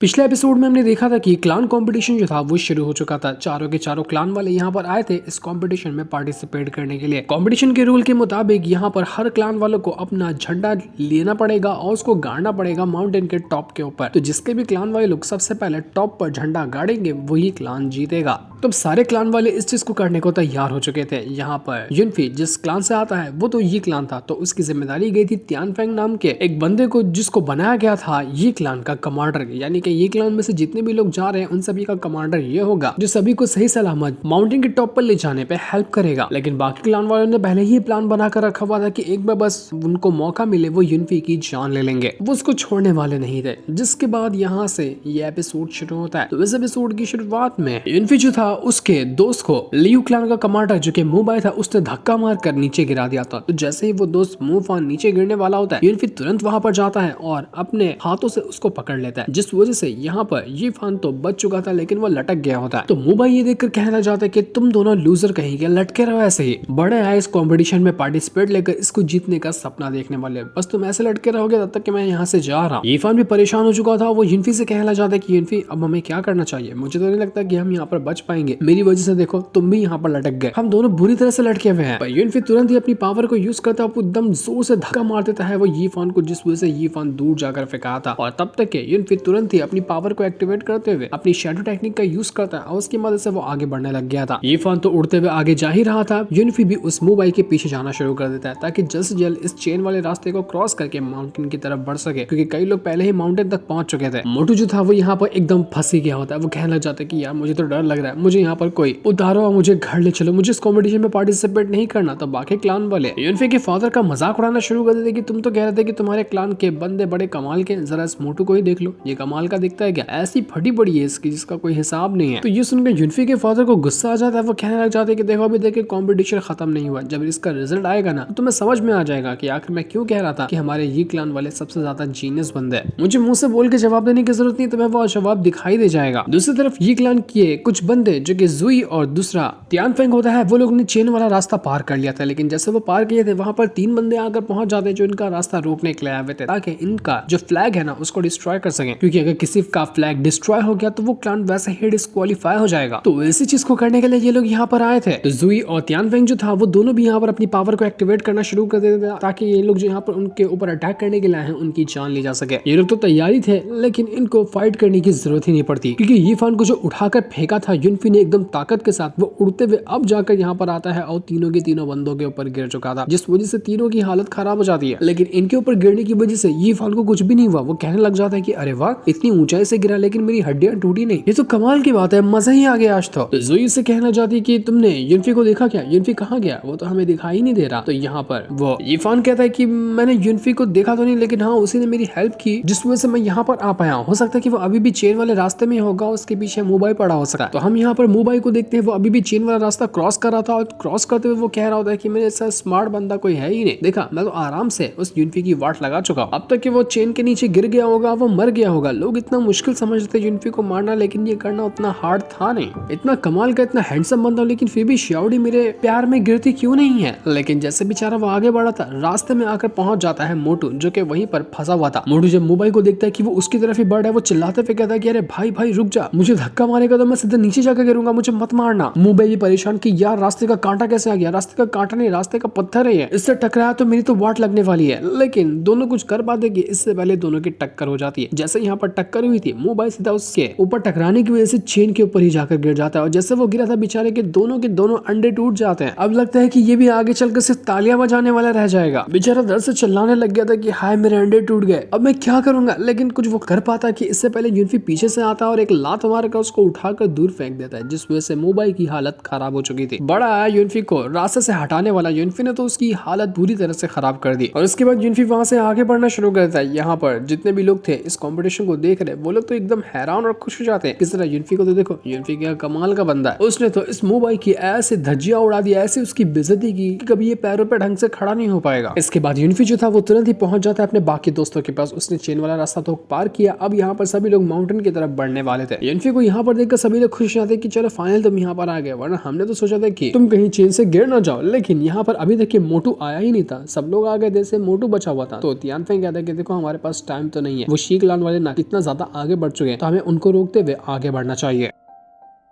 पिछले एपिसोड में हमने देखा था कि क्लान कंपटीशन जो था वो शुरू हो चुका था। चारों के चारों क्लान वाले यहाँ पर आए थे इस कंपटीशन में पार्टिसिपेट करने के लिए। कंपटीशन के रूल के मुताबिक यहाँ पर हर क्लान वालों को अपना झंडा लेना पड़ेगा और उसको गाड़ना पड़ेगा माउंटेन के टॉप के ऊपर। तो जिसके भी क्लान वाले लोग सबसे पहले टॉप पर झंडा गाड़ेंगे वही क्लान जीतेगा। तो सारे क्लान वाले इस चीज को करने को तैयार हो चुके थे। यहाँ पर युनफी जिस क्लान से आता है वो तो ये क्लान था, तो उसकी जिम्मेदारी गई थी तियानफेंग नाम के एक बंदे को, जिसको बनाया गया था ये क्लान का कमांडर। यानी कि ये क्लान में से जितने भी लोग जा रहे हैं उन सभी का कमांडर ये होगा जो सभी को सही सलामत माउंटेन के टॉप पर ले जाने पे हेल्प करेगा। लेकिन बाकी क्लान वालों ने पहले ही प्लान बनाकर रखा हुआ था कि एक बार बस उनको मौका मिले वो युनफी की जान ले लेंगे, वो उसको छोड़ने वाले नहीं थे। जिसके बाद यहाँ से ये एपिसोड शुरू होता है। तो इस एपिसोड की शुरुआत में युनफी जो था उसके दोस्त को लियू क्लान का कमांडर जो कि मुंह था उसने धक्का मार कर नीचे गिरा दिया था। तो जैसे ही वो दोस्त मुंह फान नीचे गिरने वाला होता है युनफी तुरंत वहां पर जाता है और अपने हाथों से उसको पकड़ लेता है, जिस वजह से यहाँ पर ये फान तो बच चुका था लेकिन वो लटक गया होता है। तो मुंह ये देखकर कहना चाहता है कि तुम दोनों लूजर कहीं के, लटके रहो ऐसे ही। बड़े आए इस कॉम्पिटिशन में पार्टिसिपेट लेकर इसको जीतने का सपना देखने वाले, बस तुम ऐसे लटके रहोगे तब तक कि मैं यहाँ से जा रहा हूँ। ये फान भी परेशान हो चुका था। वो युनफी से कहना चाहता है कि युनफी अब हमें क्या करना चाहिए, मुझे तो नहीं लगता कि हम यहाँ पर बच पाएंगे, मेरी वजह से देखो तुम भी यहाँ पर लटक गए, हम दोनों बुरी तरह से लटके हुए हैं। युनफी तुरंत ही अपनी पावर को यूज करता है, एकदम जोर से धक्का मार देता है वो ये फान को, जिस वजह से ये फान दूर जाकर फेंका था। और तब तक युनफी तुरंत ही अपनी पावर को एक्टिवेट करते हुए अपनी शैडो टेक्निक का यूज करता है और उसकी मदद से वो आगे बढ़ने लग गया था। ये फान तो उड़ते हुए आगे जा ही रहा था। युनफी भी उस मोबाइल के पीछे जाना शुरू कर देता है ताकि जल्द से जल्द इस चेन वाले रास्ते को क्रॉस करके माउंटेन की तरफ बढ़ सके, क्योंकि कई लोग पहले ही माउंटेन तक पहुंच चुके थे। मोटू जो था वो यहाँ पर एकदम फंस गया होता है। वो कहने लग जाता है कि यार मुझे तो डर लग रहा है, मुझे यहाँ पर कोई उतारो और मुझे घर ले चलो, मुझे इस कॉम्पिटिशन में पार्टिसिपेट नहीं करना। तो बाकी क्लान वाले युनफी के फादर का मजाक उड़ाना शुरू कर देते कि तुम तो कह रहे थे कि तुम्हारे क्लान के बंदे बड़े कमाल के, जरा इस मोटू को ही देख लो, ये कमाल का दिखता है क्या, ऐसी फटी पड़ी है इसकी जिसका कोई हिसाब नहीं है। तो ये सुनकर युनफी के फादर को गुस्सा आ जाता है। वो कहने लग जाते हैं कि देखो अभी देखिए कॉम्पिटिशन खत्म नहीं हुआ, जब इसका रिजल्ट आएगा ना तो तुम्हें समझ में आ जाएगा कि आखिर मैं क्यों कह रहा था कि हमारे ये क्लान वाले सबसे ज्यादा जीनियस बंदे हैं। मुझे मुंह से बोल के जवाब देने की जरूरत नहीं, तुम्हें वो जवाब दिखाई दे जाएगा। दूसरी तरफ ये क्लान किए कुछ बंदे जो कि जुई और दूसरा तियानफेंग होता है, वो लोग ने चेन वाला रास्ता पार कर लिया था। लेकिन जैसे वो पार किए थे वहां पर 3 बंदे आकर पहुंच जाते जो इनका रास्ता रोकने के लिए आए हुए थे, ताकि इनका जो फ्लैग है ना उसको डिस्ट्रॉय कर सके, क्योंकि अगर किसी का फ्लैग डिस्ट्रॉय हो गया तो वो क्लान वैसे ही डिस्क्वालीफाई हो जाएगा। तो इसी चीज को करने के लिए ये लोग यहाँ पर आए थे। तो जुई और तियानफेंग जो था वो दोनों भी यहाँ पर अपनी पावर को एक्टिवेट करना शुरू कर देते थे ताकि ये लोग जो यहाँ पर उनके ऊपर अटैक करने के लिए हैं उनकी जान ली जा सके। ये लोग तो तैयारी थे लेकिन इनको फाइट करने की जरूरत ही नहीं पड़ती, क्योंकि ये फान को जो उठाकर फेंका था युनफी ने एकदम ताकत के साथ, वो उड़ते हुए अब जाकर यहाँ पर आता है और तीनों के तीनों बंदों के ऊपर गिर चुका था, जिस वजह से तीनों की हालत खराब हो जाती है। लेकिन इनके ऊपर गिरने की वजह से ये फान को कुछ भी नहीं हुआ। वो कहने लग जाता है कि अरे वाह, इतनी ऊंचाई से गिरा लेकिन मेरी हड्डियां टूटी नहीं, ये तो कमाल की बात है, मजा ही आ गया आज तो। जुई से कहना चाहती है कि तुमने युनफी को देखा क्या, युनफी कहाँ गया, वो तो हमें दिखाई नहीं दे रहा। तो यहाँ पर वो यीफान कहता है कि मैंने युनफी को देखा तो नहीं, लेकिन हाँ उसी ने मेरी हेल्प की जिस वजह से मैं यहाँ पर आ पाया। हो सकता है कि वो अभी भी चेन वाले रास्ते में होगा, उसके पीछे मोबाइल पड़ा हो सकता है। तो हम यहाँ पर मोबाइल को देखते हैं, वो अभी भी चेन वाला रास्ता क्रॉस कर रहा था और क्रॉस करते हुए वो कह रहा होता है कि मेरे ऐसा स्मार्ट बंदा कोई है ही नहीं, देखा मैं तो आराम से उस युनफी की वाट लगा चुका हूं। अब तक कि वो चेन के नीचे गिर गया होगा, वो मर गया होगा। लोग इतना मुश्किल समझते युनफी को मारना, लेकिन ये करना उतना हार्ड था नहीं। इतना कमाल का, इतना हैंडसम बंदा, लेकिन फिर भी श्याओडी मेरे प्यार में गिरती क्यों नहीं है। लेकिन जैसे बेचारा वो आगे बढ़ा था, रास्ते में आकर पहुंच जाता है मोटू, जो कि वहीं पर फंसा हुआ था। मोटू जब मोबाइल को देखता है कि वो उसकी तरफ ही बढ़ रहा है, वो चिल्लाते हुए कहता है कि अरे भाई भाई रुक जा, मुझे धक्का मारेगा तो मैं सीधे नीचे जाकर गिरूंगा, मुझे मत मारना। मोबाइल भी परेशान कि यार रास्ते का कांटा कैसे आ गया, रास्ते का कांटा नहीं, रास्ते का पत्थर है, इससे टकराया तो मेरी तो वाट लगने वाली है। लेकिन दोनों कुछ कर पाते कि इससे पहले दोनों की टक्कर हो जाती है। जैसे यहाँ पर टक्कर हुई थी, मोबाइल सीधा उसके ऊपर टकराने की वजह से चेन के ऊपर ही जाकर गिर जाता है और जैसे वो गिरा था बेचारे के दोनों अंडे टूट जाते हैं। अब लगता है कि ये भी आगे चलकर सिर्फ तालियां बजाने वाला रह जाएगा। बेचारा दर्द से चिल्लाने लग गया था कि हाय मेरे अंडे टूट गए, अब मैं क्या करूंगा। लेकिन कुछ वो कर पाता कि इससे पहले युनफी पीछे से आता और एक लात मारकर उसको उठाकर दूर फेंक देता है, जिस वजह से मोबाइल की हालत खराब हो चुकी थी। बड़ा आया युनफी को रास्ते से हटाने वाला, युनफी ने तो उसकी हालत पूरी तरह से खराब कर दी और उसके बाद युनफी वहां से आगे बढ़ना शुरू करता है। यहाँ पर जितने भी लोग थे इस कॉम्पिटिशन को देख रहे, वो लोग तो एकदम हैरान और खुश हो जाते हैं। किस तरह युनफी को तो देखो, युनफी क्या कमाल का बंदा है, उसने तो इस मोबाइल की ऐसे धज्जियां उड़ा दी, ऐसे उसकी बेइज्जती की कि कभी ये पैरों पे ढंग से खड़ा नहीं हो पाएगा। इसके बाद युनफी जो था वो तुरंत ही पहुंच जाता है अपने बाकी दोस्तों के पास। उसने चेन वाला रास्ता तो पार किया, अब यहाँ पर सभी लोग माउंटेन की तरफ बढ़ने वाले थे। युनफी को यहाँ पर देखकर सभी लोग खुश जाते कि चलो फाइनल तुम यहाँ पर आ गए, वरना हमने तो सोचा था कि तुम कहीं चेन से गिर ना जाओ। लेकिन यहाँ पर अभी तक मोटू आया ही नहीं था, सब लोग आ गए थे, सिर्फ मोटू बचा हुआ था। तो तियानफेंग कहता है कि देखो हमारे पास टाइम तो नहीं है, वो शी क्लान वाले ना कितना ज्यादा आगे बढ़ चुके हैं, तो हमें उनको रोकते हुए आगे बढ़ना चाहिए।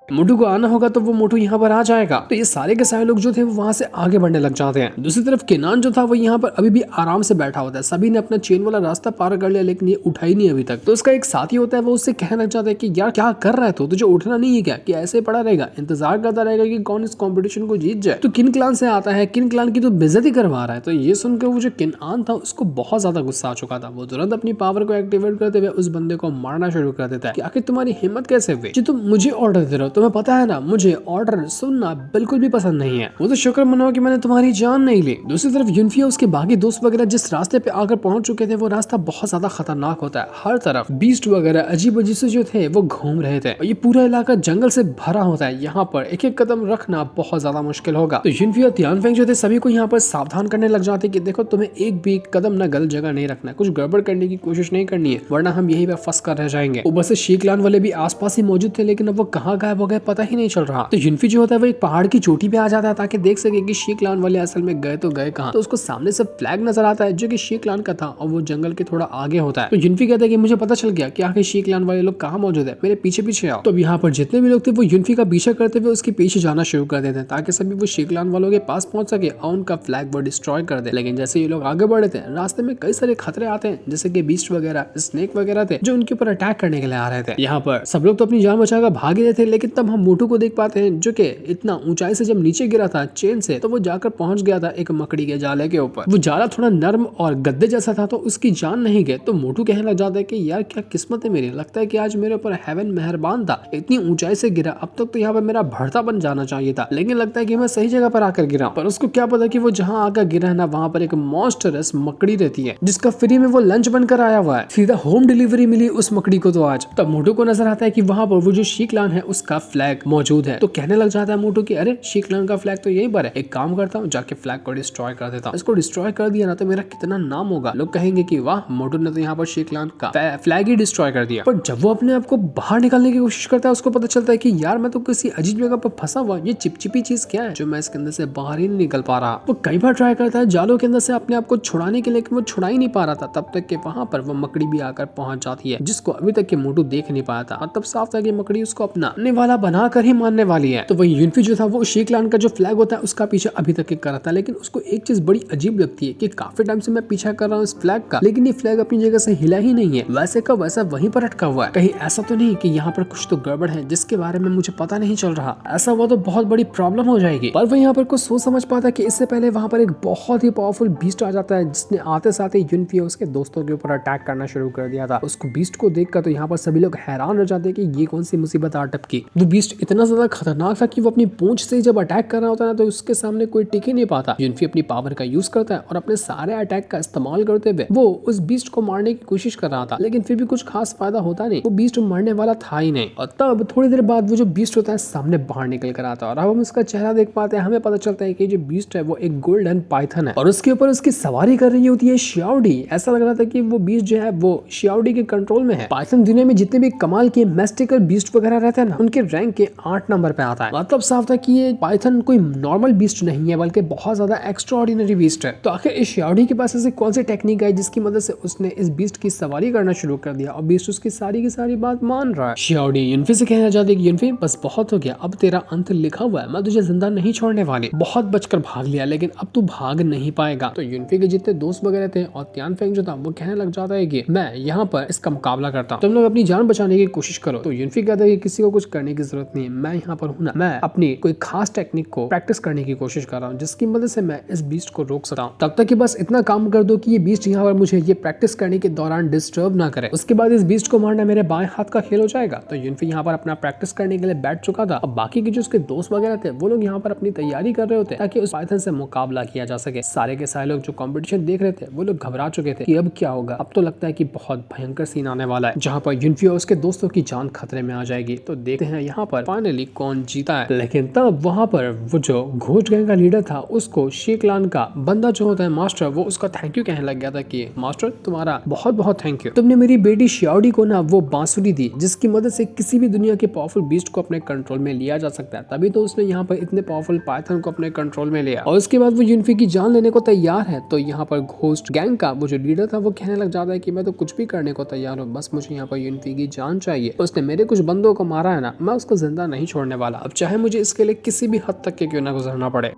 मोटू को आना होगा तो वो मोटू यहाँ पर आ जाएगा। तो ये सारे के सारे लोग जो थे वो वहां से आगे बढ़ने लग जाते हैं। दूसरी तरफ केनान जो था वो यहाँ पर अभी भी आराम से बैठा होता है। सभी ने अपना चेन वाला रास्ता पार कर लिया, लेकिन ये उठा ही नहीं अभी तक। तो उसका एक साथी होता है, वो उससे कहना लग जाता है कि यार क्या कर रहा है तुझे उठना नहीं है क्या, कि ऐसे पड़ा रहेगा, इंतजार करता रहेगा कि कौन इस कॉम्पिटिशन को जीत जाए। तो किन क्लान से आता है, किन क्लान की तो बेइज्जती करवा रहा है। तो ये सुनकर वो जो केनान था उसको बहुत ज्यादा गुस्सा आ चुका था। वो तुरंत अपनी पावर को एक्टिवेट करते हुए उस बंदे को मारना शुरू कर देता है कि आखिर तुम्हारी हिम्मत कैसे हुई जी, तुम मुझे ऑर्डर दे रहे हो, तुम्हें पता है ना मुझे ऑर्डर सुनना बिल्कुल भी पसंद नहीं है। वो तो शुक्र मनाओ कि मैंने तुम्हारी जान नहीं ली। दूसरी तरफ युनफिया उसके बाकी दोस्त वगैरह जिस रास्ते पे आकर पहुंच चुके थे, वो रास्ता बहुत ज्यादा खतरनाक होता है। हर तरफ बीस्ट वगैरह अजीब अजीब से जो थे वो घूम रहे थे, और ये पूरा इलाका जंगल से भरा होता है। यहाँ पर एक एक कदम रखना बहुत ज्यादा मुश्किल होगा। तो युनफिया तियानफेंग जो थे सभी को यहाँ पर सावधान करने लग जाते कि देखो तुम्हें एक भी कदम न गलत जगह नहीं रखना है, कुछ गड़बड़ करने की कोशिश नहीं करनी है, वरना हम यही पे फंस कर रह जाएंगे। ऊपर से शी क्लान वाले भी आसपास ही मौजूद थे, लेकिन अब वो कहाँ गायब हो गए पता ही नहीं चल रहा। तो युनफी जो होता है वो एक पहाड़ की चोटी पे आ जाता है ताकि देख सके कि शी क्लान वाले असल में गए तो गए कहाँ। तो उसको सामने से फ्लैग नजर आता है जो कि शी क्लान का था, और वो जंगल के थोड़ा आगे होता है। तो युनफी कहता है कि मुझे पता चल गया कि आखिर शी क्लान वाले लोग कहाँ मौजूद है, मेरे पीछे पीछे आओ। तो अब यहाँ पर जितने भी लोग थे वो युनफी का पीछा करते हुए उसके पीछे जाना शुरू कर देते हैं, ताकि सभी वो शी क्लान वालों के पास पहुंच सके और उनका फ्लैग वो डिस्ट्रॉय कर दे। लेकिन जैसे ये लोग आगे बढ़े थे, रास्ते में कई सारे खतरे आते हैं, जैसे कि बीस्ट वगैरह, स्नेक वगैरह थे जो उनके ऊपर अटैक करने के लिए आ रहे थे। यहाँ पर सब लोग तो अपनी जान बचाकर भाग रहे थे, लेकिन तब हम मोटू को देख पाते हैं जो कि इतना ऊंचाई से जब नीचे गिरा था चेन से, तो वो जाकर पहुंच गया था एक मकड़ी के जाले के ऊपर। वो जाला थोड़ा नर्म और गद्दे जैसा था, तो उसकी जान नहीं गई। तो मोटू कहने लग जाता है कि यार क्या किस्मत है मेरी, लगता है कि आज मेरे ऊपर हेवन मेहरबान था, इतनी ऊंचाई से गिरा। अब तक तो यहाँ पर मेरा भरता बन जाना चाहिए था, लेकिन लगता है कि मैं सही जगह पर आकर गिरा। पर उसको क्या पता कि वो जहाँ आकर गिरा है ना, वहाँ पर एक मॉन्स्टरस मकड़ी रहती है जिसका फ्री में वो लंच बनकर आया हुआ है। सीधा होम डिलीवरी मिली उस मकड़ी को। तो आज तब मोटू को नजर आता है कि वहाँ पर वो जो शी क्लान है उसका फ्लैग मौजूद है। तो कहने लग जाता है मोटू कि अरे शी क्लान का फ्लैग तो यहीं पर है, एक काम करता हूँ जाके फ्लैग को डिस्ट्रॉय कर देता हूँ। इसको डिस्ट्रॉय कर दिया ना तो मेरा कितना नाम होगा, लोग कहेंगे कि वाह मोटू ने तो यहाँ पर शी क्लान का फ्लैग ही डिस्ट्रॉय कर दिया। पर जब वो अपने आप को बाहर निकालने की कोशिश करता है, उसको पता चलता है कि यार मैं तो किसी अजीब जगह पर फंसा हुआ, ये चिपचिपी चीज क्या है जो मैं इसके अंदर से बाहर ही नहीं निकल पा रहा। वो कई बार ट्राई करता है जालों के अंदर से अपने आप को छुड़ाने के लिए, लेकिन वो छुड़ा ही नहीं पा रहा था। तब तक कि वहां पर वो मकड़ी भी आकर पहुंच जाती है, जिसको अभी तक के मोटू देख नहीं पाया था। और तब साफ था कि मकड़ी उसको अपनाने वाला बनाकर ही मानने वाली है। तो वही युनफी जो था वो शी क्लान का जो फ्लैग होता है उसका पीछे अभी तक कर रहा था, लेकिन उसको एक चीज बड़ी अजीब लगती है कि काफी टाइम से मैं पीछा कर रहा हूँ इस फ्लैग का, लेकिन ये फ्लैग अपनी जगह से हिला ही नहीं है, वैसे का वैसा वहीं पर अटका हुआ है। कहीं ऐसा तो नहीं कि यहाँ पर कुछ तो गड़बड़ है जिसके बारे में मुझे पता नहीं चल रहा, ऐसा हुआ तो बहुत बड़ी प्रॉब्लम हो जाएगी। पर वो यहाँ पर कुछ सोच समझ पाता कि इससे पहले वहाँ पर एक बहुत ही पावरफुल बीस्ट आ जाता है, जिसने आते साथ ही युनफी उसके दोस्तों के ऊपर अटैक करना शुरू कर दिया था। उसको बीस्ट को देखकर तो यहाँ पर सभी लोग हैरान हो जाते हैं कि ये कौन सी मुसीबत आ टपकी। वो बीस्ट इतना ज्यादा खतरनाक था कि वो अपनी पूंछ से जब अटैक कर रहा होता है ना, तो उसके सामने कोई टिक ही नहीं पाता। युनफी अपनी पावर का यूज करता है और अपने सारे अटैक का इस्तेमाल करते हुए वो उस बीस्ट को मारने की कोशिश कर रहा था, लेकिन फिर भी कुछ खास फायदा होता नहीं, वो बीस्ट मरने वाला था ही नहीं। और तब थोड़ी देर बाद वो जो बीस्ट होता है सामने बाहर निकल कर आता है, और अब हम इसका चेहरा देख पाते हैं। हमें पता चलता है कि जो बीस्ट है वो एक गोल्डन पाइथन है, और उसके ऊपर उसकी सवारी कर रही होती है श्याओडी। ऐसा लग रहा था कि वो बीस्ट जो है वो श्याओडी के कंट्रोल में है। पाइथन दुनिया में जितने भी कमाल के मैस्टिकल बीस्ट वगैरह रहते हैं ना, उनके रैंक के 8 नंबर पे आता है। मतलब साफ था कि ये पाइथन कोई नॉर्मल बीस्ट नहीं है, बल्कि बहुत ज्यादा एक्स्ट्रा ऑर्डिनरी बीस्ट है। तो आखिर इस श्याओडी के पास ऐसी कौन सी टेक्निक है जिसकी मदद से उसने इस बीस्ट की सवारी करना शुरू कर दिया, और बीस्ट उसकी सारी की सारी बात मान रहा है। श्याओडी युनफी से कहना चाहती है कि युनफी बस बहुत हो गया, अब तेरा अंत लिखा हुआ है, मैं तुझे जिंदा नहीं छोड़ने वाली। बहुत बचकर भाग लिया, लेकिन अब तू भाग नहीं पाएगा। तो युनफी के जितने दोस्त वगैरह थे और तियानफेंग जो था वो कहने लग जाता है कि मैं यहाँ पर इसका मुकाबला करता हूँ, तुम लोग अपनी जान बचाने की कोशिश करो। तो युनफी कहता है कि किसी को कुछ करने की जरूरत नहीं है, मैं यहाँ पर हूँ ना, मैं अपनी कोई खास टेक्निक को प्रैक्टिस करने की कोशिश कर रहा हूँ जिसकी मदद से मैं इस बीस्ट को रोक सकता हूँ। तब तक कि बस इतना काम कर दो कि ये बीस्ट यहाँ पर मुझे ये प्रैक्टिस करने के दौरान डिस्टर्ब ना करे, उसके बाद इस बीस्ट को मारना मेरे बाएं हाथ का खेल हो जाएगा। तो युनफी यहाँ पर अपना प्रैक्टिस करने के लिए बैठ चुका था, और बाकी के जो उसके दोस्त वगैरह थे वो लोग यहाँ पर अपनी तैयारी कर रहे होते ताकि उस पाइथन से मुकाबला किया जा सके। सारे के सारे लोग जो कॉम्पिटिशन देख रहे थे वो लोग घबरा चुके थे कि अब क्या होगा। अब तो लगता है कि बहुत भयंकर सीन आने वाला है, जहाँ पर युनफी और उसके दोस्तों की जान खतरे में आ जाएगी। तो देखते हैं यहाँ पर फाइनली कौन जीता है। लेकिन तब वहाँ पर वो जो घोस्ट गैंग का लीडर था उसको शी क्लान का बंदा जो होता है मास्टर, वो उसका थैंक यू कहने लग गया था कि मास्टर तुम्हारा बहुत बहुत थैंक यू, तुमने मेरी बेटी शियाओडी को ना वो बांसुरी दी जिसकी मदद से किसी भी दुनिया के पावरफुल बीस्ट को अपने कंट्रोल में लिया जा सकता है। तभी तो उसने यहाँ पर इतने पावरफुल पाइथन को अपने कंट्रोल में लिया और उसके बाद वो यूनिफी की जान लेने को तैयार है। तो यहाँ पर घोस्ट गैंग का वो जो लीडर था वो कहने लग जाता है कि मैं तो कुछ भी करने को तैयार हूँ, बस मुझे यहाँ पर यूनिफी की जान चाहिए। उसने मेरे कुछ बंदों को मारा है ना, मैं उसको जिंदा नहीं छोड़ने वाला, अब चाहे मुझे इसके लिए किसी भी हद तक के क्यों ना गुजरना पड़े।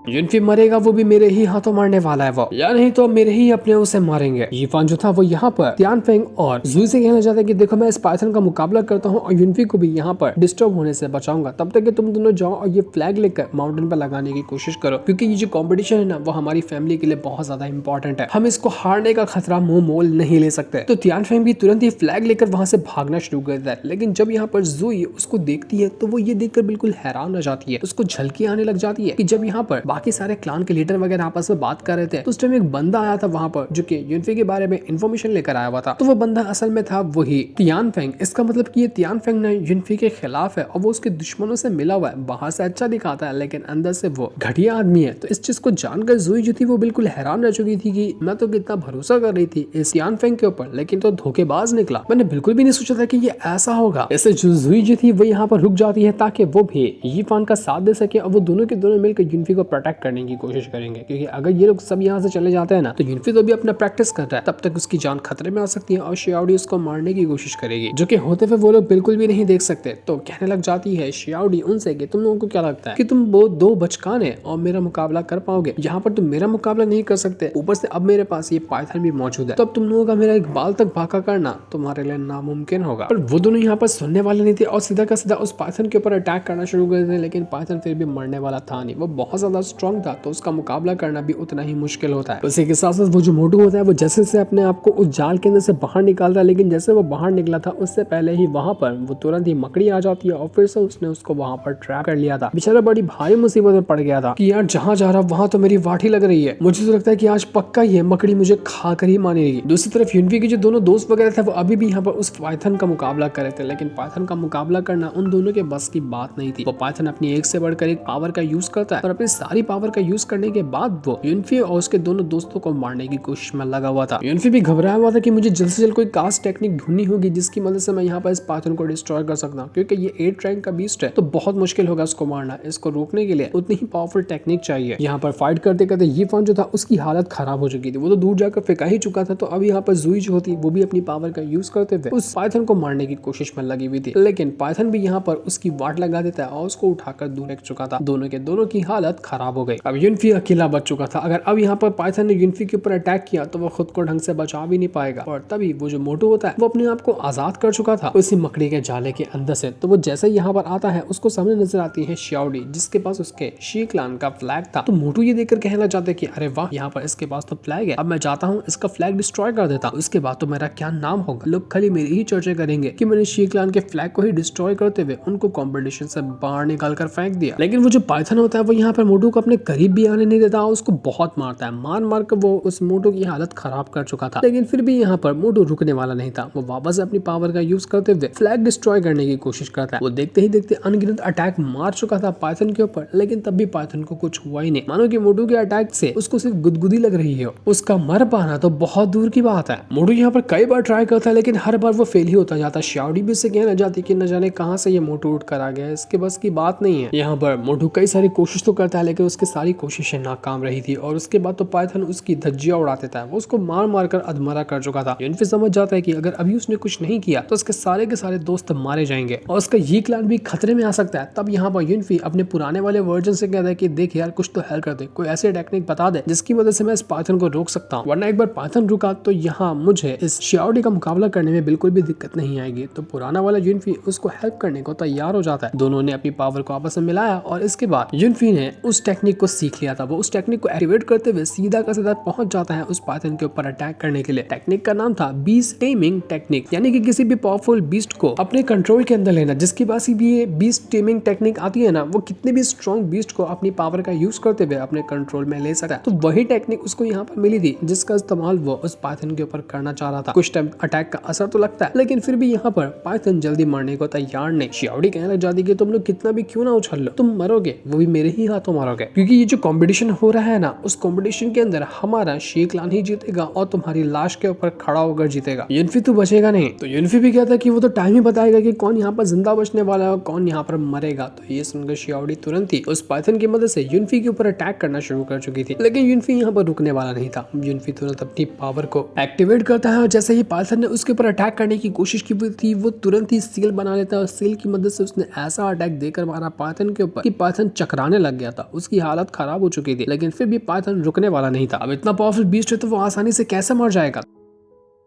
यूनिफी मरेगा वो भी मेरे ही हाथों मारने वाला है वो, या नहीं तो मेरे ही अपने उसे मारेंगे। यीफान जो था वो यहाँ पर तियान फेंग और जुई से कहना चाहता है कि देखो मैं इस पाइथन का मुकाबला करता हूँ और यूनिफी को भी यहाँ पर डिस्टर्ब होने से बचाऊंगा, तब तक कि तुम दोनों जाओ और ये फ्लैग लेकर माउंटेन पर लगाने की कोशिश करो, क्योंकि ये जो कॉम्पिटिशन है ना वो हमारी फैमिली के लिए बहुत ज्यादा इंपॉर्टेंट है, हम इसको हारने का खतरा मुंह मोल नहीं ले सकते। तो तियान फेंग भी तुरंत ही फ्लैग लेकर वहां से भागना शुरू कर देता है। लेकिन जब यहाँ पर जुई उसको देखती है तो वो ये देखकर बिल्कुल हैरान हो जाती है, उसको झलकी आने लग जाती है कि जब यहाँ पर बाकी सारे क्लान के लीडर वगैरह आपस में बात कर रहे थे तो उस टाइम एक बंदा आया था वहां पर जो कि यूनिफी के बारे में इन्फॉर्मेशन लेकर आया हुआ था। तो वो बंदा असल में था वही तियान फेंग। इसका मतलब कि ये तियान फेंग ना यूनिफी के खिलाफ है और वो उसके दुश्मनों से मिला हुआ है। बाहर से अच्छा दिखाता है लेकिन अंदर से वो घटिया आदमी है। तो इस चीज को जानकर जुई जो थी वो बिल्कुल हैरान रह चुकी थी कि मैं तो कितना भरोसा कर रही थी इस तियान फेंग के ऊपर, लेकिन तो धोखेबाज निकला। मैंने बिल्कुल भी नहीं सोचा था कि ये ऐसा होगा। इससे जुई जो थी वो यहाँ पर रुक जाती है ताकि वो भी यीफान का साथ दे सके और वो दोनों के दोनों मिलकर यूनिफी को प्रोटेक्ट करने की कोशिश करेंगे, क्योंकि अगर ये लोग सब यहाँ से चले जाते हैं ना तो यूनिफी तो भी अपना प्रैक्टिस कर रहा है, तब तक उसकी जान खतरे में आ सकती है और शियाओडी उसको मारने की कोशिश करेगी, जो कि होते हुए वो लोग बिल्कुल भी नहीं देख सकते। तो कहने लग जाती है शियाओडी उनसे कि तुम लोगों को क्या लगता है कि तुम वो दो बचकान है और मेरा मुकाबला कर पाओगे? यहाँ पर तुम मेरा मुकाबला नहीं कर सकते, ऊपर से अब मेरे पास ये पाइथन भी मौजूद है, तो अब तुम लोगों का मेरा एक बाल तक भागा करना तुम्हारे लिए नामुमकिन होगा। पर वो दोनों यहाँ पर सुनने वाले नहीं थे और सीधा का सीधा उस पाइथन के ऊपर अटैक करना शुरू कर दिया। लेकिन पाइथन फिर भी मरने वाला था नहीं, वो बहुत ज्यादा स्ट्रॉन्ग था, तो उसका मुकाबला करना भी उतना ही मुश्किल होता है। उसी के साथ साथ वो जो मोटू होता है वो जैसे से अपने आप को उस जाल के अंदर से बाहर निकालता है, लेकिन जैसे वो बाहर निकला था उससे पहले ही वहां पर वो तुरंत ही मकड़ी आ जाती है और फिर से उसने उसको वहां पर ट्रैप कर लिया था। बेचारा बड़ी भारी मुसीबत में पड़ गया था कि यार जहां जा रहा वहां तो मेरी वाठी लग रही है, मुझे तो लगता है कि आज पक्का ये मकड़ी मुझे खा कर ही मानेगी। दूसरी तरफ यूनिफी के जो दोनों दोस्त वगैरह थे वो अभी भी यहाँ पर उस पाइथन का मुकाबला कर रहे थे, लेकिन पाइथन का मुकाबला करना उन दोनों के बस की बात नहीं थी। वो पाइथन अपनी एक से बढ़कर एक पावर का यूज करता है और अपनी सारी पावर का यूज करने के बाद वो यूनिफी और उसके दोनों दोस्तों को मारने की कोशिश में लगा हुआ था। यूनिफी भी घबराया हुआ था कि मुझे जल्द से जल्द कोई कास्ट टेक्निक ढूंढनी होगी जिसकी मदद से मैं यहाँ पर इस पाइथन को डिस्ट्रॉय कर सकता हूँ, क्योंकि ये 8 रैंक का बीस्ट है तो बहुत मुश्किल होगा उसको मारना। इसको रोकने के लिए उतनी ही पावरफुल टेक्निक चाहिए। यहाँ पर फाइट करते करते यीफान जो था उसकी हालत खराब हो चुकी थी, वो तो दूर जाकर फेंका ही चुका था। तो अब यहाँ पर जुई जो होती वो भी अपनी पावर का यूज करते हुए उस पाइथन को मारने की कोशिश में लगी हुई थी, लेकिन पाइथन भी यहाँ पर उसकी वाट लगा देता है और उसको उठाकर दूर फेंक चुका था। दोनों के दोनों की हालत खराब हो गई। अब यूनिफी अकेला बच चुका था। अगर अब यहाँ पर पाइथन ने यूनिफी के ऊपर अटैक किया तो वो खुद को ढंग से बचा भी नहीं पाएगा। और तभी वो जो मोटू होता है वो अपने आप को आजाद कर चुका था उसी मकड़ी के जाले के अंदर से। तो वो जैसे यहाँ पर आता है उसको सामने नजर आती है शियाओडी जिसके पास उसके शी क्लान का फ्लैग था। तो मोटू ये देखकर कहना चाहते कि अरे वाह, यहाँ पर इसके पास तो फ्लैग है, अब मैं जाता हूँ इसका फ्लैग डिस्ट्रॉय कर देता हूँ, इसके बाद तो मेरा क्या नाम होगा, लोग खाली मेरी ही चर्चा करेंगे कि मैंने शी क्लान के फ्लैग को ही डिस्ट्रॉय करते हुए उनको कॉम्पिटिशन से बाहर निकाल कर फेंक दिया। लेकिन वो जो पाइथन होता है वो यहाँ पर मोटू को अपने करीब भी आने नहीं देता, उसको बहुत मारता है। मार मार कर वो उस मोटू की हालत खराब कर चुका था। लेकिन फिर भी यहाँ पर मोटू रुकने वाला नहीं था। वो वापस अपनी पावर का यूज करते हुए फ्लैग डिस्ट्रॉय करने की कोशिश करता है। वो देखते ही देखते अनगिनत अटैक मार चुका था पाइथन के ऊपर, लेकिन तब भी पाइथन को कुछ हुआ ही नहीं। मानो कि मोटू के अटैक से उसको सिर्फ गुदगुदी लग रही है, उसका मर पाना तो बहुत दूर की बात है। मोटू यहाँ पर कई बार ट्राई करता है लेकिन हर बार वो फेल ही होता जाता। शियाओडी भी उससे कहना जाती कि न जाने कहां से ये मोटू उठ कर आ गया, इसके बस की बात नहीं है। यहाँ पर मोटू कई सारी कोशिश तो करता है लेकिन उसकी सारी कोशिशें नाकाम रही थी और उसके बाद तो पाइथन उसकी धज्जियां उड़ा देता है। वो उसको मार मार कर अधमरा कर चुका था। यूनिफी समझ जाता है कि अगर अभी उसने कुछ नहीं किया तो उसके सारे के सारे दोस्त मारे जाएंगे और उसका ये क्लान भी खतरे में आ सकता है। तब यहाँ पर यूनिफी अपने पुराने वाले वर्जन से कहता है कि देख यार कुछ तो हेल्प कर दे, कोई ऐसी टेक्निक बता दे जिसकी वजह से मैं इस पाइथन को रोक सकता हूँ, वरना एक बार पाइथन रुका तो यहाँ मुझे इस शियाओडी का मुकाबला करने में बिल्कुल भी दिक्कत नहीं आएगी। तो पुराना वाला यूनिफी उसको हेल्प करने को तैयार हो जाता है। दोनों ने अपनी पावर को आपस में मिलाया और इसके बाद यूनिफी ने उस टेक्निक को सीख लिया था, वो उस टेक्निक को एक्टिवेट करते हुए सीधा का सीधा पहुंच जाता है उस पाइथन के ऊपर अटैक करने के लिए। टेक्निक का नाम था बीस्ट टेमिंग टेक्निक, यानी कि किसी भी पावरफुल बीस्ट को अपने कंट्रोल के अंदर लेना। जिसके पास भी ये बीस्ट टेमिंग टेक्निक आती है ना, वो कितने भी स्ट्रॉन्ग बीस्ट को अपनी पावर का यूज करते हुए अपने कंट्रोल में ले सकता है। तो वही टेक्निक उसको यहाँ पर मिली थी, जिसका इस्तेमाल वो उस पाइथन के ऊपर करना चाह रहा था। कुछ टाइम अटैक का असर तो लगता है, लेकिन फिर भी यहाँ पर पाइथन जल्दी मरने को तैयार नहीं। शियाओडी कहने लग जाती कि तुम लोग कितना भी क्यों ना उछल लो, तुम मरोगे, वो भी मेरे ही हाथों मरोगे, क्योंकि ये जो कंपटीशन हो रहा है ना, उस कंपटीशन के अंदर हमारा शी क्लान ही जीतेगा और तुम्हारी लाश के ऊपर खड़ा होकर जीतेगा। युनफी तो बचेगा नहीं। तो युनफी भी कहता है कि वो तो टाइम ही बताएगा कि कौन यहाँ पर जिंदा बचने वाला है और कौन यहाँ पर मरेगा। तो ये सुनकर शियाओडी तुरंत ही उस पाइथन की मदद से युनफी के ऊपर अटैक करना शुरू कर चुकी थी, लेकिन युनफी यहाँ पर रुकने वाला नहीं था। युनफी तुरंत अपनी पावर को एक्टिवेट करता है और जैसे ही पाइथन ने उसके ऊपर अटैक करने की कोशिश की थी, वो तुरंत ही सील बना लेता है और सील की मदद से उसने ऐसा अटैक देकर मारा पाइथन के ऊपर कि पाइथन चकराने लग गया था। उसकी हालत खराब हो चुकी थी, लेकिन फिर भी पाइथन रुकने वाला नहीं था। अब इतना पावरफुल बीस्ट है तो वो आसानी से कैसे मर जाएगा।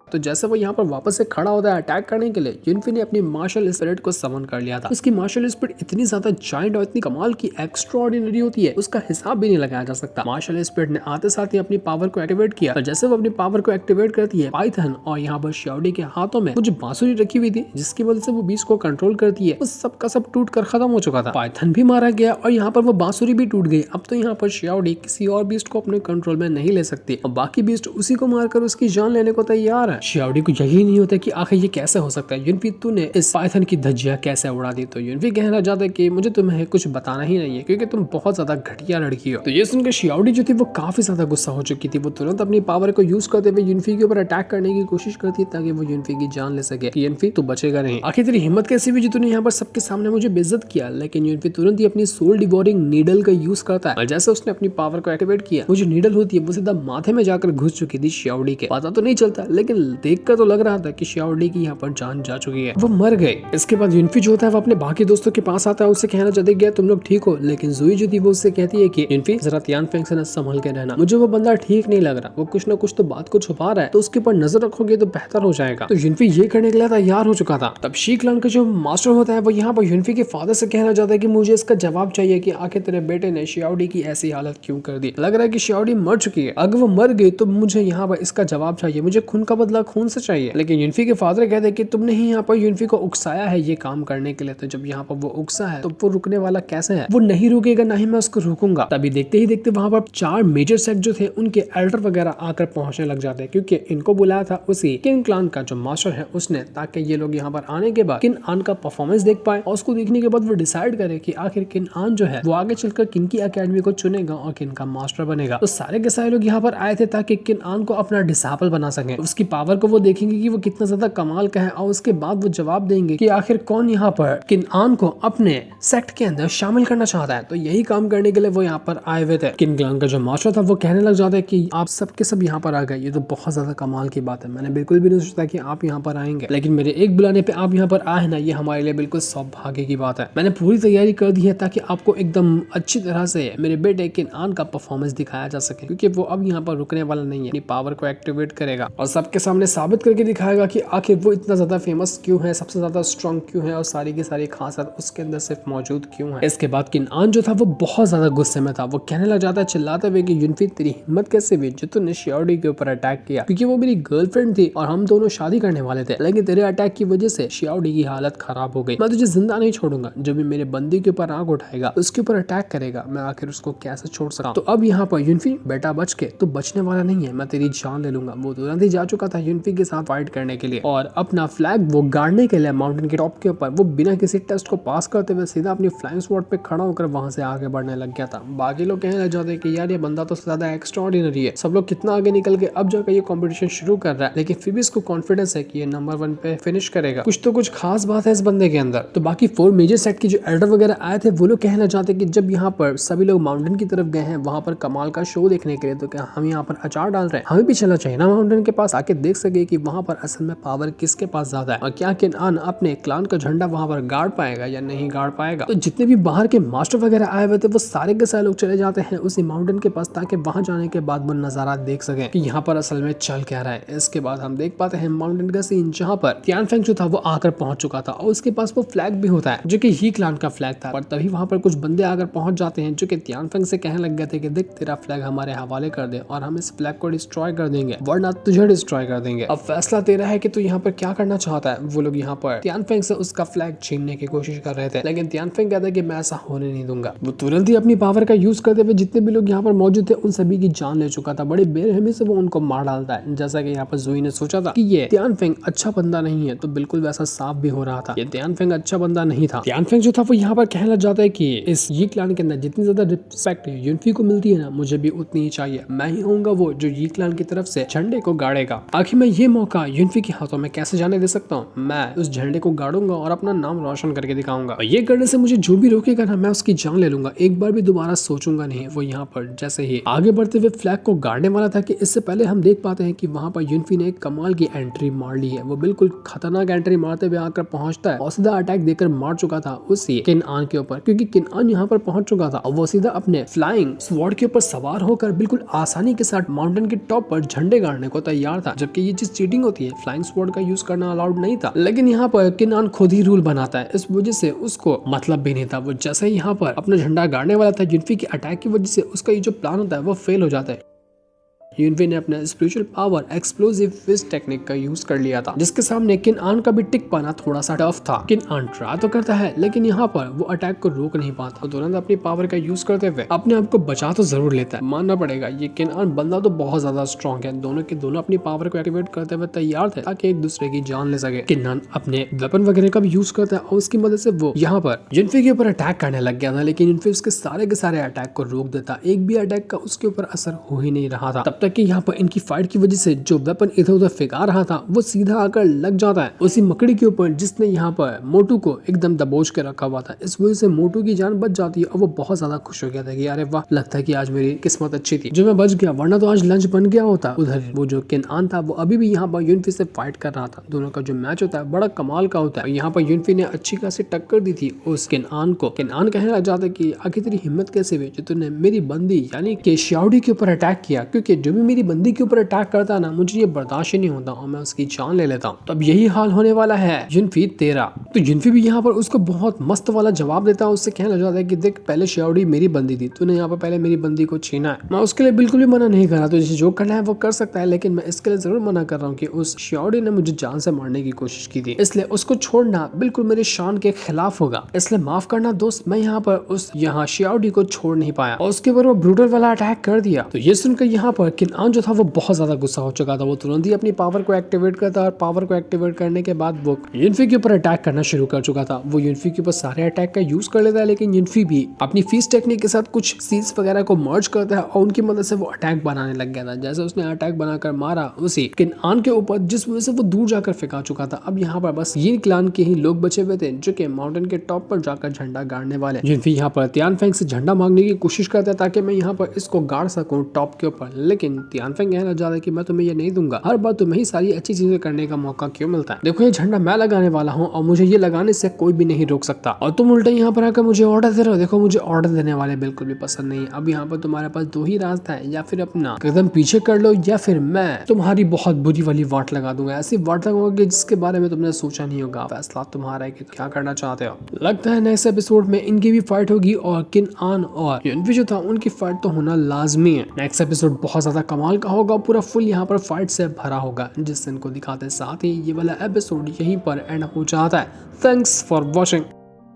तो जैसे वो यहाँ पर वापस से खड़ा होता है अटैक करने के लिए, युनफी ने अपनी मार्शल स्पिरिट को समन कर लिया था। उसकी मार्शल स्पिरिट इतनी ज्यादा जायंट और इतनी कमाल की एक्स्ट्राऑर्डिनरी होती है, उसका हिसाब भी नहीं लगाया जा सकता। मार्शल स्पिरिट ने आते साथ ही अपनी पावर को एक्टिवेट किया। तो जैसे वो अपनी पावर को एक्टिवेट करती है, पाइथन और यहाँ पर शियाओडी के हाथों में कुछ बांसुरी रखी हुई थी, जिसकी वजह से वो बीस्ट को कंट्रोल करती है। उस सब का सब टूट कर खत्म हो चुका था। पाइथन भी मारा गया और यहाँ पर वो बांसुरी भी टूट गई। अब तो यहाँ पर शियाओडी किसी और बीस्ट को अपने कंट्रोल में नहीं ले सकती और बाकी बीस्ट उसी को मारकर उसकी जान लेने को तैयार है। शियाओडी को यही नहीं होता कि आखिर ये कैसे हो सकता है, युनफी तूने इस पाइथन की धज्जियां कैसे उड़ा दी। तो युनफी कहना चाहता है कि मुझे तुम्हें कुछ बताना ही नहीं है, क्योंकि तुम बहुत ज्यादा घटिया लड़की हो। तो ये सुनकर शियाओडी जो थी वो काफी ज्यादा गुस्सा हो चुकी थी। वो तुरंत अपनी पावर को यूज करते हुए युनफी के ऊपर अटैक करने की कोशिश करती है, ताकि वो युनफी की जान ले सके। युनफी तो बचेगा नहीं, आखिर तेरी हिम्मत कैसी हुई जो तूने यहाँ पर सबके सामने मुझे बेइज्जत किया। लेकिन युनफी तुरंत ही अपनी सोल डिवोरिंग नीडल का यूज करता है और जैसे उसने अपनी पावर को एक्टिवेट किया, वो जो नीडल होती है वो सीधा माथे में जाकर घुस चुकी थी शियाओडी के। पता तो नहीं चलता, लेकिन देखकर तो लग रहा था कि शियाओडी की यहाँ पर जान जा चुकी है, वो मर गए। इसके बाद युनफी जो होता है वो अपने बाकी दोस्तों के पास आता है, उससे कहना चाहते हैं तुम लोग ठीक हो। लेकिन जुई जो थी वो उससे कहती है कि युनफी जरा तियानफेंग से संभल के रहना, मुझे वो बंदा ठीक नहीं लग रहा, वो कुछ ना कुछ तो बात को छुपा रहा है, तो उसके ऊपर नजर रखोगे तो बेहतर हो जाएगा। तो युनफी ये करने के लिए तैयार हो चुका था। तब शी क्लान का जो मास्टर होता है वो यहाँ पर युनफी के फादर से कहना चाहता है कि मुझे इसका जवाब चाहिए कि आखिर तेरे बेटे ने शियाओडी की ऐसी हालत क्यों कर दी। लग रहा है कि शियाओडी मर चुकी है, अगर वो मर गई तो मुझे यहाँ पर इसका जवाब चाहिए, मुझे खून का बदला खून से चाहिए। लेकिन युनफी के फादर कहते हैं कि तुमने ही यहाँ पर युनफी को उकसाया है ये काम करने के लिए, तो जब यहाँ पर वो उकसा है तो वो रुकने वाला कैसे है, वो नहीं रुकेगा, ना ही मैं उसको रोकूंगा। तभी देखते ही देखते वहां पर 4 मेजर सेक्ट जो थे उनके एल्डर वगैरह आकर पहुंचने लग जाते हैं, क्योंकि इनको बुलाया था उसी किन क्लान का जो मास्टर है उसने, ताकि ये लोग यहाँ पर आने के बाद किन आन का परफॉर्मेंस देख पाए और उसको देखने के बाद वो डिसाइड करे कि आखिर किन आन जो है वो आगे चलकर किन की अकेडमी को चुनेगा और किन का मास्टर बनेगा। तो सारे के सारे लोग यहाँ पर आए थे ताकि किन आन को अपना डिसाइपल बना सके, उसकी पावर को वो देखेंगे कि वो कितना ज्यादा कमाल का है और उसके बाद वो जवाब देंगे कि आखिर कौन यहाँ पर किन आन को अपने सेक्ट के अंदर शामिल करना चाहता है। तो यही काम करने के लिए वो यहाँ पर आए हुए थे। किन क्लान का जो मास्टर था वो कहने लग जाता है कि आप सब के सब यहाँ पर आ गए, ये तो बहुत ज्यादा कमाल की बात है, मैंने बिल्कुल भी नहीं सोचा कि आप यहाँ पर आएंगे, लेकिन मेरे एक बुलाने पे आप यहाँ पर आए ना, ये हमारे लिए बिल्कुल सौभाग्य की बात है। मैंने पूरी तैयारी कर दी है ताकि आपको एकदम अच्छी तरह से मेरे बेटे किन आन का परफॉर्मेंस दिखाया जा सके, क्योंकि वो अब यहाँ पर रुकने वाला नहीं है, अपनी पावर को एक्टिवेट करेगा और सबके सामने साबित करके दिखाएगा कि आखिर वो इतना ज्यादा फेमस क्यों है, सबसे ज्यादा स्ट्रॉन्ग क्यों है और सारी की सारी खासियत उसके अंदर सिर्फ मौजूद क्यों है। इसके बाद किन आन जो था वो बहुत ज्यादा गुस्से में था, वो कहने लग जाता है चिल्लाते हुए कि युनफी तेरी हिम्मत कैसे हुई जो तूने शियाओडी के ऊपर अटैक किया, क्योंकि वो मेरी गर्लफ्रेंड थी और हम दोनों शादी करने वाले थे, लेकिन तेरे अटैक की वजह से शियाओडी की हालत खराब हो गई। मैं तुझे जिंदा नहीं छोड़ूंगा, जो भी मेरे बंदी के ऊपर आग उठाएगा उसके ऊपर अटैक करेगा, मैं आखिर उसको कैसे छोड़ सकता हूं। तो अब यहाँ पर युनफी बेटा बच के तो बचने वाला नहीं है, मैं तेरी जान ले लूंगा। वो तुरंत ही जा चुका था युनफी के साथ फाइट करने के लिए और अपना फ्लैग वो गाड़ने के लिए माउंटेन के टॉप के ऊपर वो बिना किसी टेस्ट को पास करते हुए सीधा अपनी फ्लाइंग स्पॉट पे खड़ा होकर वहां से आगे बढ़ने लग गया था। बाकी लोग कहने लग जाते कि यार ये बंदा तो ज्यादा एक्स्ट्राऑर्डिनरी है, सब लोग कितना आगे निकल के अब जाकर ये कंपटीशन शुरू कर रहा है, लेकिन फिर भी इसको कॉन्फिडेंस है कि ये नंबर 1 पे फिनिश करेगा, कुछ तो कुछ खास बात है इस बंदे के अंदर। तो बाकी 4 मेजर सेट के जो एल्डर वगैरह आए थे वो लोग कहना चाहते कि जब यहाँ पर सभी लोग माउंटेन की तरफ गए हैं वहां पर कमाल का शो देखने के लिए, तो क्या हम यहाँ पर अचार डाल रहे हैं, हमें भी चलना चाहिए ना माउंटेन के पास, आके देख सके कि वहाँ पर असल में पावर किसके पास ज्यादा है और क्या किनान अपने क्लान का झंडा वहाँ पर गाड़ पाएगा या नहीं गाड़ पाएगा। तो जितने भी बाहर के मास्टर वगैरह आए हुए थे वो सारे के सारे लोग चले जाते हैं उसी माउंटेन के पास ताकि वहाँ जाने के बाद वो नजारा देख सके कि यहाँ पर असल में चल क्या रहा है। इसके बाद हम देख पाते हैं माउंटेन का सीन जहाँ पर तियानफेंग जो था वो आकर पहुंच चुका था और उसके पास वो फ्लैग भी होता है जो कि ही क्लान का फ्लैग था। पर तभी वहाँ पर कुछ बंदे आकर पहुंच जाते हैं जो कि तियानफेंग से कहने लग गए थे कि देख तेरा फ्लैग हमारे हवाले कर दे और हम इस फ्लैग को डिस्ट्रॉय कर देंगे वरना तुझे डिस्ट्रॉय कर देंगे। अब फैसला तेरा है कि तू यहाँ पर क्या करना चाहता है। वो लोग यहाँ पर तियानफेंग से उसका फ्लैग छीनने की कोशिश कर रहे थे लेकिन तियानफेंग कहता है कि मैं ऐसा होने नहीं दूंगा। वो तुरंत ही अपनी पावर का यूज करते हुए जितने भी लोग यहाँ पर मौजूद थे उन सभी की जान ले चुका था। बड़ी बेरहमी से वो उनको मार डालता है। जैसा कि यहाँ पर ज़ोई ने सोचा था कि ये तियानफेंग अच्छा बंदा नहीं है तो बिल्कुल वैसा साफ भी हो रहा था। ये तियानफेंग अच्छा बंदा नहीं था। तियानफेंग जो था वो यहाँ पर कहने लग जाता है कि इस ये क्लान के अंदर जितनी ज्यादा रिस्पेक्ट युनफी को मिलती है ना मुझे भी उतनी ही चाहिए। मैं ही होऊंगा वो जो ये क्लान की तरफ से झंडे को गाड़ेगा। आखिर मैं ये मौका युनफी के हाथों में कैसे जाने दे सकता हूँ। मैं उस झंडे को गाड़ूंगा और अपना नाम रोशन करके दिखाऊंगा। ये करने से मुझे जो भी रोकेगा ना मैं उसकी जान ले लूंगा। एक बार भी दोबारा सोचूंगा नहीं। वो यहाँ पर जैसे ही आगे बढ़ते हुए फ्लैग को गाड़ने वाला था कि इससे पहले हम देख पाते हैं कि वहाँ पर युनफी ने एक कमाल की एंट्री मार ली है। वो बिल्कुल खतरनाक एंट्री मारते हुए आकर पहुंचता है और सीधा अटैक देकर मार चुका था उसी किनान के ऊपर क्योंकि किनान यहाँ पर पहुंच चुका था और वो सीधा अपने फ्लाइंग स्वॉर्ड के ऊपर सवार होकर बिल्कुल आसानी के साथ माउंटेन के टॉप पर झंडे गाड़ने को तैयार था। जबकि ये चीज चीटिंग होती है। फ्लाइंग स्वॉर्ड का यूज करना अलाउड नहीं था लेकिन यहाँ पर किनान खुद ही रूल बनाता है। इस वजह से उसको मतलब भी नहीं था। वो जैसे ही यहाँ पर अपना झंडा गाड़ने वाला था युनफी के अटैक की वजह से उसका ये जो प्लान होता है वो फेल हो जाता है। युनफी ने अपना spiritual power explosive fist technique का यूज कर लिया था जिसके सामने किनान का भी टिक पाना थोड़ा सा टफ था। किनान ट्राई तो करता है लेकिन यहाँ पर वो अटैक को रोक नहीं पाता। तुरंत अपनी पावर का यूज करते हुए अपने आप को बचा तो जरूर लेता है। मानना पड़ेगा ये किनान बंदा तो बहुत ज्यादा स्ट्रॉन्ग है। दोनों के दोनों अपनी पावर को एक्टिवेट करते हुए तैयार थे ताकि एक दूसरे की जान ले सके। किनान अपने वेपन वगैरह का भी यूज करता है और उसकी मदद से वो यहाँ पर युनफी के ऊपर अटैक करने लग गया था लेकिन युनफी उसके सारे के सारे अटैक को रोक देता। एक भी अटैक का उसके ऊपर असर हो ही नहीं रहा था। तब तक कि यहाँ पर इनकी फाइट की वजह से जो वेपन इधर उधर फेंका रहा था वो सीधा आकर लग जाता है उसी मकड़ी के ऊपर जिसने यहाँ पर मोटू को एकदम दबोच के रखा हुआ था। इस वजह से मोटू की जान बच जाती है और वो बहुत ज्यादा खुश हो गया था कि अरे वाह लगता है कि आज मेरी किस्मत अच्छी थी जो मैं बच गया वरना तो आज लंच बन गया होता। उधर वो जो किनान था वो अभी भी यहाँ पर युनफी से फाइट कर रहा था। दोनों का जो मैच होता है बड़ा कमाल का होता है। यहाँ पर युनफी ने अच्छी खासी टक्कर दी थी उस किनान को। किनान कहने लग जाता है कि आखिर तेरी हिम्मत कैसे हुई जो तूने मेरी बंदी यानी कि श्याओडी के ऊपर अटैक किया क्योंकि जो भी मेरी बंदी के ऊपर अटैक करता है ना मुझे ये बर्दाश्त ही नहीं होता और मैं उसकी जान ले लेता हूँ। तो अब यही हाल होने वाला है युनफी तेरा। तो युनफी भी यहाँ पर उसको बहुत मस्त वाला जवाब देता है। उससे कहने लग जाता है कि देख पहले श्याओडी मेरी बंदी थी तूने यहाँ पर पहले मेरी बंदी को छीना है। मैं उसके लिए बिल्कुल भी मना नहीं कर रहा। तो जिसे जो करना है वो कर सकता है लेकिन मैं इसके लिए जरूर मना कर रहा हूँ कि उस श्याओडी ने मुझे जान से मारने की कोशिश की थी इसलिए उसको छोड़ना बिल्कुल मेरी शान के खिलाफ होगा। इसलिए माफ करना दोस्त मैं यहाँ पर उस यहाँ श्याओडी को छोड़ नहीं पाया और उसके ऊपर वो ब्रूटल वाला अटैक कर दिया। तो ये सुनकर यहाँ पर किनान जो था वो बहुत ज्यादा गुस्सा हो चुका था। वो तुरंत ही अपनी पावर को एक्टिवेट करता और पावर को एक्टिवेट करने के बाद वो युनफी के ऊपर अटैक करना शुरू कर चुका था। वो युनफी के ऊपर सारे अटैक का यूज कर लेता है लेकिन युनफी भी अपनी फीस टेक्निक के साथ कुछ सील्स वगैरह को मर्ज करता है और उनकी मदद से वो अटैक बनाने लग गया था। जैसे उसने अटैक बनाकर मारा उसी किनान के ऊपर जिस वजह से वो दूर जाकर फेंका चुका था। अब यहाँ पर बस ये क्लान के ही लोग बचे हुए थे जो कि माउंटेन के टॉप पर जाकर झंडा गाड़ने वाले। युनफी यहाँ पर तियानफेंग से झंडा मांगने की कोशिश करता है ताकि मैं यहाँ पर इसको गाड़ सकूं टॉप के ऊपर लेकिन तियानफेंग कहना चाहता है कि मैं तुम्हें ये नहीं दूंगा। हर बार तुम्हें ही सारी अच्छी चीजें करने का मौका क्यों मिलता है। देखो ये झंडा मैं लगाने वाला हूँ और मुझे ये लगाने से कोई भी नहीं रोक सकता और तुम उल्टे यहाँ पर आकर मुझे ऑर्डर दे रहे हो। देखो मुझे ऑर्डर देने वाले बिल्कुल भी पसंद नहीं। अब यहाँ पर तुम्हारे पास दो ही रास्ता है या फिर अपना कदम पीछे कर लो या फिर मैं तुम्हारी बहुत बुरी वाली वाट लगा दूंगा। ऐसी वाट लगाओगे जिसके बारे में तुमने सोचा नहीं होगा। फैसला तुम्हारा है कि क्या करना चाहते हो। लगता है नेक्स्ट एपिसोड में इनकी भी फाइट होगी और किनान और युनफी जो था उनकी फाइट तो होना लाजमी है। नेक्स्ट एपिसोड बहुत ज्यादा कमाल का होगा। पूरा फुल यहाँ पर फाइट से भरा होगा जिससे इनको दिखाते साथ ही ये वाला एपिसोड यहीं पर एंड हो जाता है। Thanks for watching.